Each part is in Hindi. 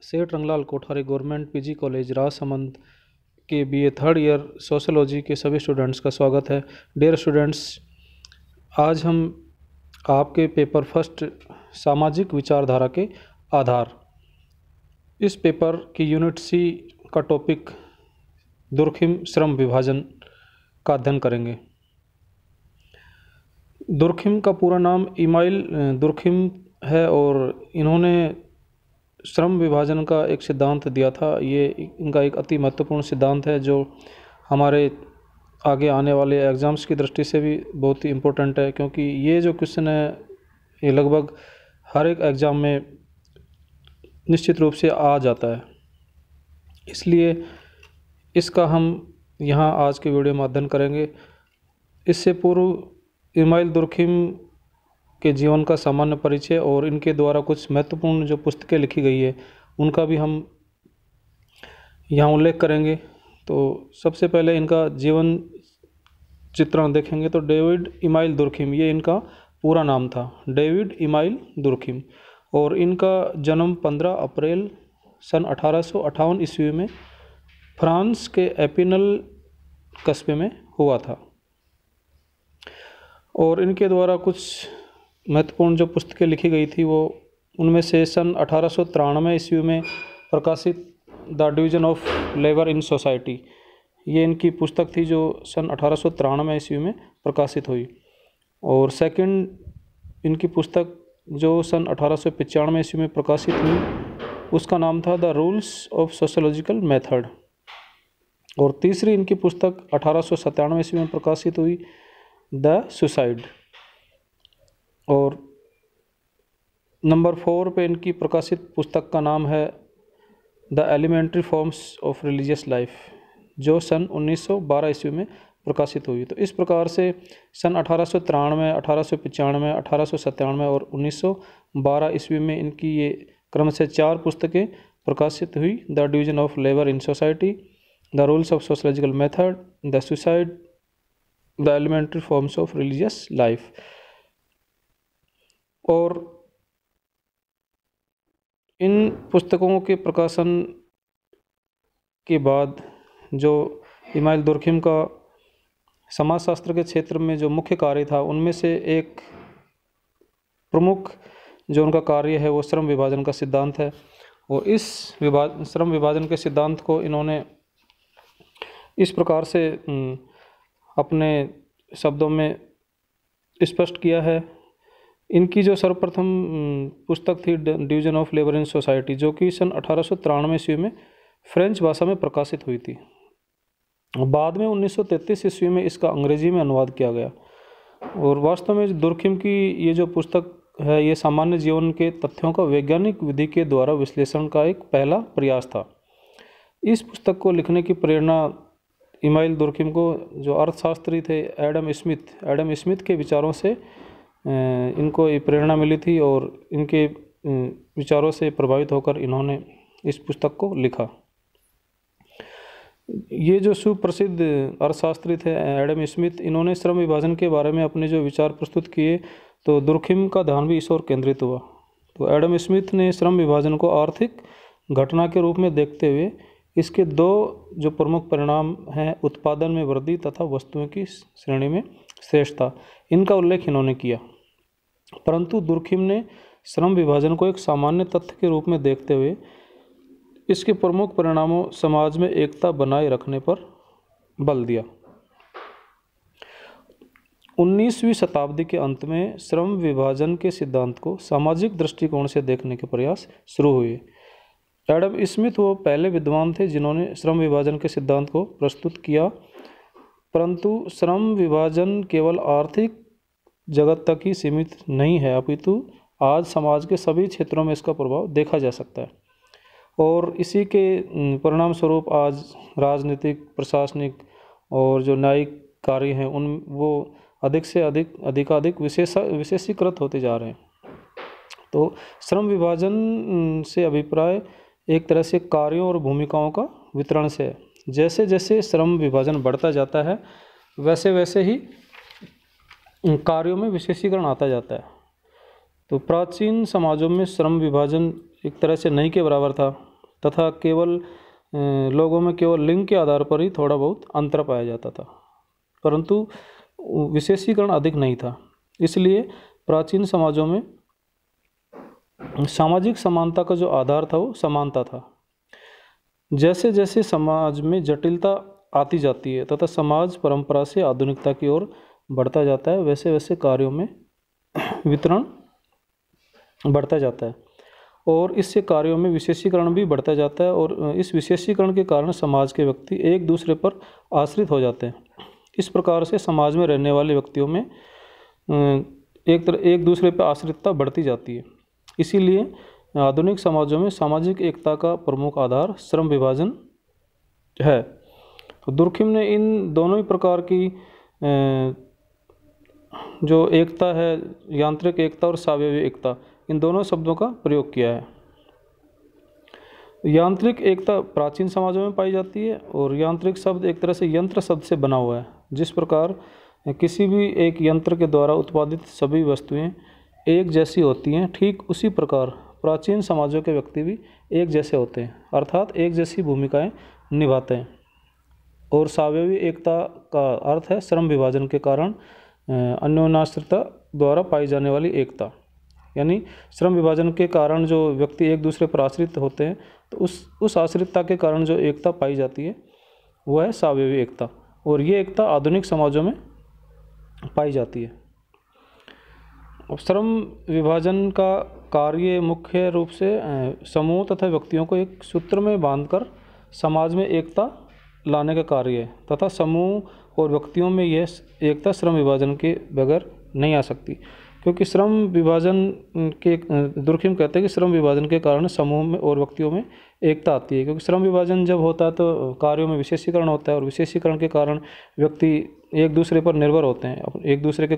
सेठ Ranglal Kothari government PG college Rajsamand के बीए थर्ड ईयर सोशियोलॉजी के सभी स्टूडेंट्स का स्वागत है। डियर स्टूडेंट्स, आज हम आपके पेपर फर्स्ट सामाजिक विचारधारा के आधार इस पेपर की यूनिट सी का टॉपिक दुर्खिम श्रम विभाजन का अध्ययन करेंगे। दुर्खिम का पूरा नाम इमाइल दुर्खिम है और इन्होंने श्रम विभाजन का एक सिद्धांत दिया था। ये इनका एक अति महत्वपूर्ण सिद्धांत है जो हमारे आगे आने वाले एग्ज़ाम्स की दृष्टि से भी बहुत ही इम्पोर्टेंट है, क्योंकि ये जो क्वेश्चन है ये लगभग हर एक एग्ज़ाम में निश्चित रूप से आ जाता है। इसलिए इसका हम यहाँ आज के वीडियो में अध्ययन करेंगे। इससे पूर्व इमाइल दुर्खिम के जीवन का सामान्य परिचय और इनके द्वारा कुछ महत्वपूर्ण जो पुस्तकें लिखी गई है उनका भी हम यहाँ उल्लेख करेंगे। तो सबसे पहले इनका जीवन चित्रण देखेंगे तो डेविड इमाइल दुर्खिम, ये इनका पूरा नाम था, डेविड इमाइल दुर्खिम, और इनका जन्म 15 अप्रैल सन 1858 ईस्वी में फ्रांस के एपिनल कस्बे में हुआ था। और इनके द्वारा कुछ महत्वपूर्ण जो पुस्तकें लिखी गई थी वो उनमें से सन 1893 ईस्वी में प्रकाशित the division of labour in society, ये इनकी पुस्तक थी जो सन 1893 ईस्वी में प्रकाशित हुई। और सेकंड इनकी पुस्तक जो सन 1895 ईस्वी में प्रकाशित हुई उसका नाम था the rules of sociological method. और तीसरी इनकी पुस्तक 1897 ईस्वी में प्रकाशित हुई द सुसाइड। और नंबर 4 पे इनकी प्रकाशित पुस्तक का नाम है the elementary forms of religious life, जो सन 1912 ईस्वी में प्रकाशित हुई। तो इस प्रकार से सन 1893, 1895, 1897 और 1912 ईस्वी में इनकी ये क्रम से 4 पुस्तकें प्रकाशित हुई। The division of labour in society, the rules of sociological method, the suicide, the elementary forms of religious life. और इन पुस्तकों के प्रकाशन के बाद जो इमाइल दुर्खिम का समाजशास्त्र के क्षेत्र में जो मुख्य कार्य था उनमें से एक प्रमुख जो उनका कार्य है वो श्रम विभाजन का सिद्धांत है। और इस श्रम विभाजन के सिद्धांत को इन्होंने इस प्रकार से अपने शब्दों में स्पष्ट किया है। इनकी जो सर्वप्रथम पुस्तक थी division of labour in society, जो कि सन 1893 ईस्वी में फ्रेंच भाषा में प्रकाशित हुई थी। बाद में 1933 ईस्वी में इसका अंग्रेजी में अनुवाद किया गया। और वास्तव में दुर्खिम की ये जो पुस्तक है ये सामान्य जीवन के तथ्यों का वैज्ञानिक विधि के द्वारा विश्लेषण का एक पहला प्रयास था। इस पुस्तक को लिखने की प्रेरणा इमाइल दुर्खिम को जो अर्थशास्त्री थे एडम स्मिथ के विचारों से इनको ये प्रेरणा मिली थी और इनके विचारों से प्रभावित होकर इन्होंने इस पुस्तक को लिखा। ये जो सुप्रसिद्ध अर्थशास्त्री थे एडम स्मिथ, इन्होंने श्रम विभाजन के बारे में अपने जो विचार प्रस्तुत किए तो दुर्खिम का ध्यान भी इस ओर केंद्रित हुआ। तो एडम स्मिथ ने श्रम विभाजन को आर्थिक घटना के रूप में देखते हुए इसके 2 जो प्रमुख परिणाम हैं, उत्पादन में वृद्धि तथा वस्तुओं की श्रेणी में श्रेष्ठता, इनका उल्लेख इन्होंने किया। परंतु दुर्खिम ने श्रम विभाजन को एक सामान्य तथ्य के रूप में देखते हुए इसके प्रमुख परिणामों समाज में एकता बनाए रखने पर बल दिया। 19वीं शताब्दी के अंत में श्रम विभाजन के सिद्धांत को सामाजिक दृष्टिकोण से देखने के प्रयास शुरू हुए। एडम स्मिथ वो पहले विद्वान थे जिन्होंने श्रम विभाजन के सिद्धांत को प्रस्तुत किया, परंतु श्रम विभाजन केवल आर्थिक जगत तक ही सीमित नहीं है, अपितु आज समाज के सभी क्षेत्रों में इसका प्रभाव देखा जा सकता है। और इसी के परिणाम स्वरूप आज राजनीतिक, प्रशासनिक और जो न्यायिक कार्य हैं उन वो अधिक से अधिक विशेषीकृत होते जा रहे हैं। तो श्रम विभाजन से अभिप्राय एक तरह से कार्यों और भूमिकाओं का वितरण से है। जैसे जैसे श्रम विभाजन बढ़ता जाता है वैसे वैसे ही कार्यों में विशेषीकरण आता जाता है। तो प्राचीन समाजों में श्रम विभाजन एक तरह से नहीं के बराबर था। तथा केवल लोगों में केवल लिंग के आधार पर ही थोड़ा बहुत अंतर पाया जाता था, परंतु विशेषीकरण अधिक नहीं था। इसलिए प्राचीन समाजों में सामाजिक समानता का जो आधार था वो समानता था। जैसे जैसे समाज में जटिलता आती जाती है तथा समाज परंपरा से आधुनिकता की ओर बढ़ता जाता है, वैसे वैसे कार्यों में वितरण बढ़ता जाता है और इससे कार्यों में विशेषीकरण भी बढ़ता जाता है और इस विशेषीकरण के कारण समाज के व्यक्ति एक दूसरे पर आश्रित हो जाते हैं। इस प्रकार से समाज में रहने वाले व्यक्तियों में एक दूसरे पर आश्रितता बढ़ती जाती है। इसीलिए आधुनिक समाजों में सामाजिक एकता का प्रमुख आधार श्रम विभाजन है। तो दुर्खिम ने इन दोनों ही प्रकार की जो एकता है, यांत्रिक एकता और सावयवी एकता, इन दोनों शब्दों का प्रयोग किया है। यांत्रिक एकता प्राचीन समाजों में पाई जाती है और यांत्रिक शब्द एक तरह से यंत्र शब्द से बना हुआ है। जिस प्रकार किसी भी एक यंत्र के द्वारा उत्पादित सभी वस्तुएं एक जैसी होती हैं, ठीक उसी प्रकार प्राचीन समाजों के व्यक्ति भी एक जैसे होते हैं, अर्थात एक जैसी भूमिकाएं निभाते हैं। और सावयवी एकता का अर्थ है श्रम विभाजन के कारण अन्योन्याश्रितता द्वारा पाई जाने वाली एकता। यानी श्रम विभाजन के कारण जो व्यक्ति एक दूसरे पर आश्रित होते हैं, तो उस आश्रितता के कारण जो एकता पाई जाती है वह है सावयवी एकता, और ये एकता आधुनिक समाजों में पाई जाती है। श्रम विभाजन का कार्य मुख्य रूप से समूह तथा व्यक्तियों को एक सूत्र में बांधकर समाज में एकता लाने का कार्य है, तथा समूह और व्यक्तियों में यह एकता श्रम विभाजन के बगैर नहीं आ सकती, क्योंकि श्रम विभाजन के दुर्खिम कहते हैं कि श्रम विभाजन के कारण समूह में और व्यक्तियों में एकता आती है। क्योंकि श्रम विभाजन जब होता है तो कार्यों में विशेषीकरण होता है और विशेषीकरण के कारण व्यक्ति एक दूसरे पर निर्भर होते हैं, एक दूसरे के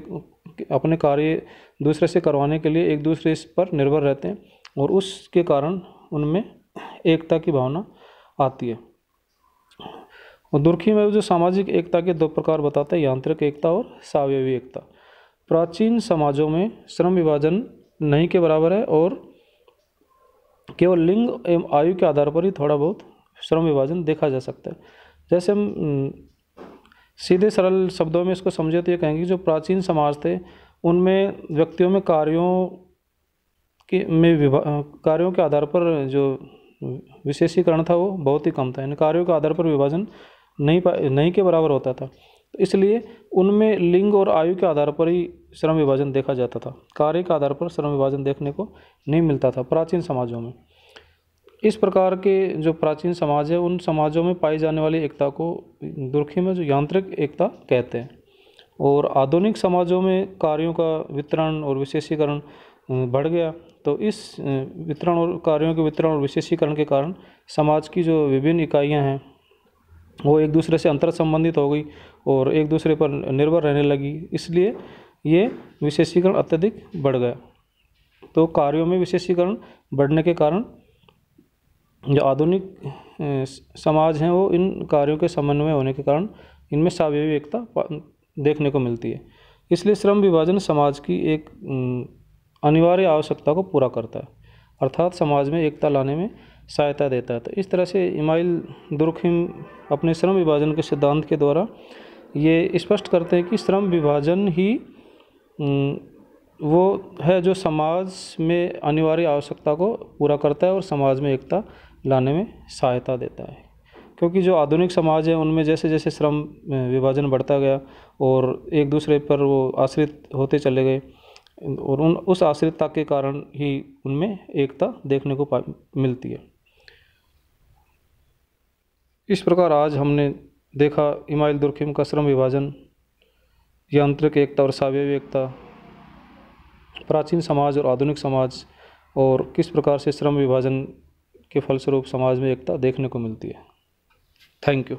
अपने कार्य दूसरे से करवाने के लिए एक दूसरे पर निर्भर रहते हैं और उसके कारण उनमें एकता की भावना आती है। और दुर्खिम में जो सामाजिक एकता के दो प्रकार बताता है, यांत्रिक एकता और सावयवी एकता। प्राचीन समाजों में श्रम विभाजन नहीं के बराबर है और केवल लिंग एवं आयु के आधार पर ही थोड़ा बहुत श्रम विभाजन देखा जा सकता है। जैसे हम सीधे सरल शब्दों में इसको समझे तो ये कहेंगे कि जो प्राचीन समाज थे उनमें व्यक्तियों में कार्यों के आधार पर जो विशेषीकरण था वो बहुत ही कम था, यानी कार्यों के आधार पर विभाजन नहीं के बराबर होता था। तो इसलिए उनमें लिंग और आयु के आधार पर ही श्रम विभाजन देखा जाता था, कार्य के आधार पर श्रम विभाजन देखने को नहीं मिलता था प्राचीन समाजों में। इस प्रकार के जो प्राचीन समाज है उन समाजों में पाई जाने वाली एकता को दुर्खिम में जो यांत्रिक एकता कहते हैं। और आधुनिक समाजों में कार्यों का वितरण और विशेषीकरण बढ़ गया, तो इस वितरण और कार्यों के वितरण और विशेषीकरण के कारण समाज की जो विभिन्न इकाइयां हैं वो एक दूसरे से अंतर संबंधित हो गई और एक दूसरे पर निर्भर रहने लगी, इसलिए ये विशेषीकरण अत्यधिक बढ़ गया। तो कार्यों में विशेषीकरण बढ़ने के कारण जो आधुनिक समाज हैं वो इन कार्यों के समन्वय होने के कारण इनमें सावयवी एकता देखने को मिलती है। इसलिए श्रम विभाजन समाज की एक अनिवार्य आवश्यकता को पूरा करता है, अर्थात समाज में एकता लाने में सहायता देता है। तो इस तरह से इमाइल दुर्खिम अपने श्रम विभाजन के सिद्धांत के द्वारा ये स्पष्ट करते हैं कि श्रम विभाजन ही वो है जो समाज में अनिवार्य आवश्यकता को पूरा करता है और समाज में एकता लाने में सहायता देता है। क्योंकि जो आधुनिक समाज है उनमें जैसे जैसे श्रम विभाजन बढ़ता गया और एक दूसरे पर वो आश्रित होते चले गए और उस आश्रितता के कारण ही उनमें एकता देखने को मिलती है। इस प्रकार आज हमने देखा इमाइल दुर्खिम का श्रम विभाजन, यांत्रिक एकता और सावयवी एकता, प्राचीन समाज और आधुनिक समाज, और किस प्रकार से श्रम विभाजन के फलस्वरूप समाज में एकता देखने को मिलती है। Thank you.